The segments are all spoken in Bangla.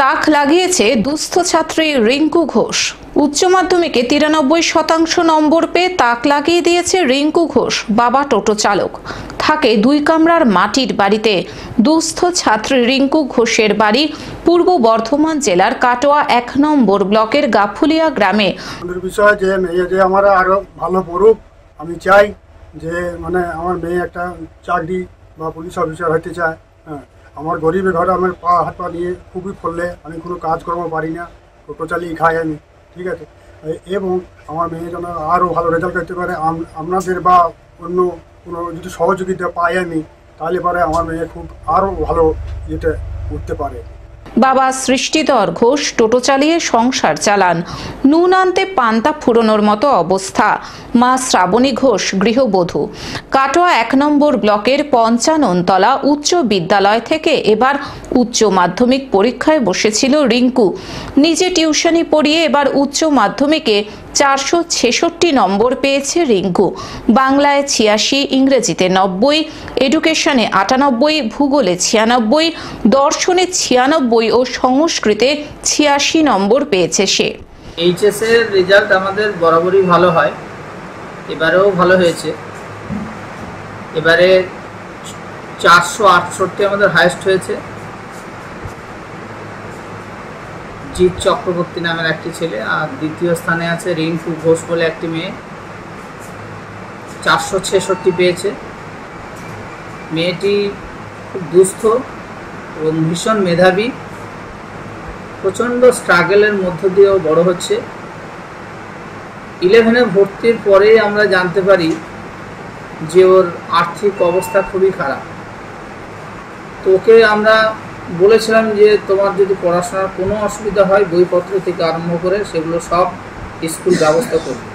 তাক লাগিয়েছে দুস্থ ছাত্রী রিঙ্কু ঘোষ। উচ্চ মাধ্যমিকে 93% নম্বর পেয়ে তাক লাগিয়ে দিয়েছে রিঙ্কু ঘোষ। বাবা টোটো চালক, থাকে 2 কামরার মাটির বাড়িতে। দুস্থ ছাত্রী রিঙ্কু ঘোষের বাড়ি পূর্ব বর্ধমান জেলার কাটোয়া 1 নম্বর ব্লকের গাফুলিয়া গ্রামে। বিষয় যে মেয়ে যে আমার আরো ভালো পড়ুক, আমি চাই যে আমার মেয়ে একটা চাকরি বা পুলিশ অফিসার হতে চায়। আমার গরিবের ঘরে আমার হাত পা নিয়ে খুবই ফললে, আমি কোনো কাজকর্ম পারি না, টোটো চালিয়ে খাই আমি, ঠিক আছে। এবং আমার মেয়ে যেন আরও ভালো রেজাল্ট করতে পারে, আপনাদের বা অন্য কোনো যদি সহযোগিতা পাই আমি, তাহলে পরে আমার মেয়ে খুব আরও ভালো ইয়েতে উঠতে পারে। বাবা সৃষ্টিধর ঘোষ টোটো চালিয়ে সংসার চালান। নুন আনতে পান্তা ফুরোনোর মতো অবস্থা। মা শ্রাবণী ঘোষ গৃহবধূ। কাটোয়া 1 নম্বর ব্লকের 55 তলা উচ্চ বিদ্যালয় থেকে এবার উচ্চ মাধ্যমিক পরীক্ষায় বসেছিল রিঙ্কু। নিজে টিউশনি পড়িয়ে এবার উচ্চ মাধ্যমিকে 466 নম্বর পেয়েছে রিঙ্কু। বাংলায় 86, ইংরেজিতে 90, এডুকেশনে 98, ভূগোলে 96, দর্শনে 96 ও সংস্কৃতে 86 নম্বর পেয়েছে সে। এইচএস এর রেজাল্ট আমাদের বরাবরই ভালো হয়, এবারেও ভালো হয়েছে। এবারে 468 আমাদের হাইয়েস্ট হয়েছে। জিৎ চক্রবর্তী নামের একটি ছেলে, আর দ্বিতীয় স্থানে আছে রিঙ্কু ঘোষ বলে একটি মেয়ে, 466 পেয়েছে। মেয়েটি খুব দুস্থ এবং ভীষণ মেধাবী, প্রচণ্ড স্ট্রাগলের মধ্য দিয়েও বড় হচ্ছে। 11-এ ভর্তির পরেই আমরা জানতে পারি যে ওর আর্থিক অবস্থা খুবই খারাপ। তো ওকে আমরা বলেছিলাম যে তোমার যদি পড়াশোনার কোনো অসুবিধা হয়, বইপত্র থেকে আরম্ভ করে সেগুলো সব স্কুল ব্যবস্থা করবে।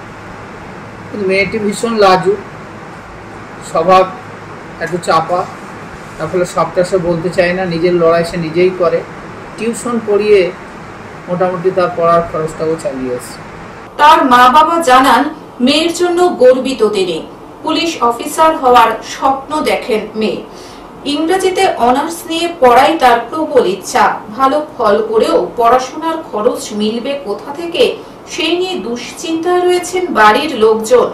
কিন্তু মেয়েটি ভীষণ লাজুক স্বভাব, একটু চাপা, তার ফলে সবটা সে বলতে চায় না, নিজের লড়াই সে নিজেই করে। টিউশন পড়িয়ে মোটামুটি তার পড়ার খরচটাও চালিয়ে এসছে। তার মা বাবা জানান মেয়ের জন্য গর্বিত তিনি। পুলিশ অফিসার হওয়ার স্বপ্ন দেখেন মেয়ে। ইংরেজিতে অনার্স নিয়ে পড়াই তার প্রবল ইচ্ছা। ভালো ফল করেও পড়াশোনার খরচ মিলবে কোথা থেকে, সেই নিয়ে দুশ্চিন্তায় রয়েছেন বাড়ির লোকজন।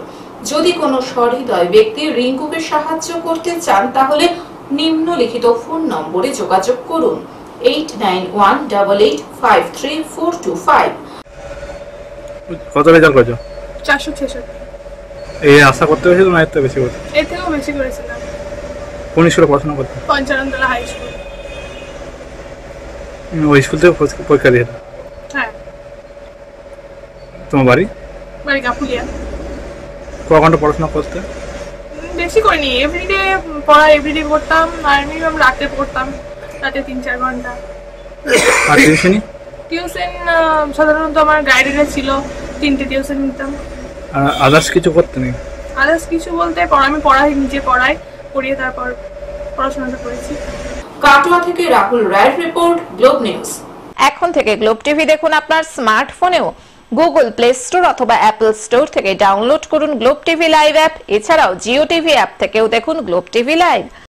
যদি কোনো সহৃদয় ব্যক্তি রিঙ্কুকে সাহায্য করতে চান, তাহলে নিম্নলিখিত ফোন নম্বরে যোগাযোগ করুন 8918853425। কত রেজাল্ট করেছো? 466। এই আশা করতে হয়েছিল না এর থেকে বেশি করতে? এর থেকেও বেশি করেছিলাম। কোন স্কুলে পড়াশোনা করতে? 55 তলা হাই স্কুল। ওই স্কুল থেকে পরীক্ষা দিয়ে? হ্যাঁ। তোমার বাড়ি? বাড়ি গাফুলিয়া। ক ঘন্টা পড়াশোনা করতে? বেশি করিনি, এভরিডে পড়া এভরিডে করতাম, আর মিনিমাম রাতে পড়তাম, রাতে 3-4 ঘন্টা। আর টিউশনি? টিউশন সাধারণত আমার গাইডেরা ছিল, 3টে টিউশন নিতাম। আর আদার্স কিছু করতে নেই? আদার্স কিছু বলতে আমি পড়াই, নিজে পড়িয়ে তারপর পড়াশোনাটা করেছি। কাটোয়া থেকে রাহুল রায়ের রিপোর্ট, গ্লোব নিউজ। এখন থেকে গ্লোব টিভি দেখুন আপনার স্মার্টফোনেও। গুগল প্লে স্টোর অথবা অ্যাপল স্টোর থেকে ডাউনলোড করুন গ্লোব টিভি লাইভ অ্যাপ। এছাড়াও জিও টিভি অ্যাপ থেকেও দেখুন গ্লোব টিভি লাইভ।